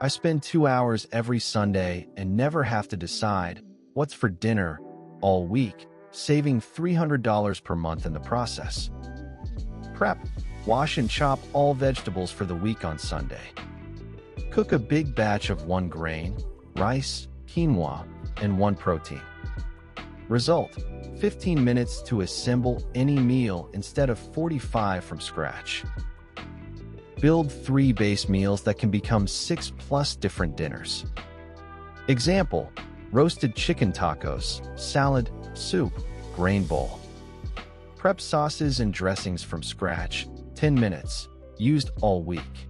I spend 2 hours every Sunday and never have to decide what's for dinner all week, saving $300 per month in the process. Prep. Wash and chop all vegetables for the week on Sunday. Cook a big batch of one grain, rice, quinoa, and one protein. Result: 15 minutes to assemble any meal instead of 45 from scratch. Build 3 base meals that can become 6+ different dinners. Example: roasted chicken tacos, salad, soup, grain bowl. Prep sauces and dressings from scratch, 10 minutes, used all week.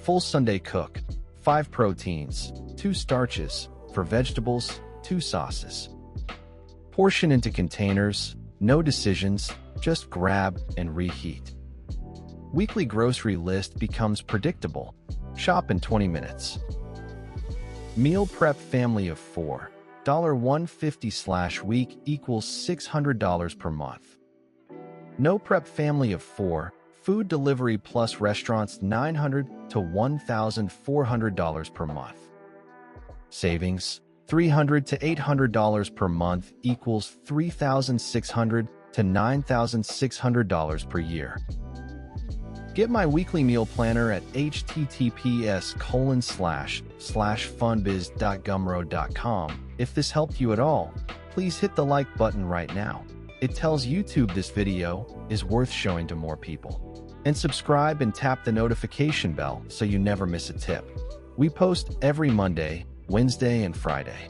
Full Sunday cook, 5 proteins, 2 starches, for vegetables, 2 sauces. Portion into containers, no decisions, just grab and reheat. Weekly grocery list becomes predictable. Shop in 20 minutes. Meal prep family of 4. $150/week equals $600 per month. No prep family of 4. Food delivery plus restaurants $900 to $1,400 per month. Savings: $300 to $800 per month equals $3,600 to $9,600 per year. Get my weekly meal planner at https://funbiz.gumroad.com. If this helped you at all, please hit the like button right now. It tells YouTube this video is worth showing to more people. And subscribe and tap the notification bell so you never miss a tip. We post every Monday, Wednesday, and Friday.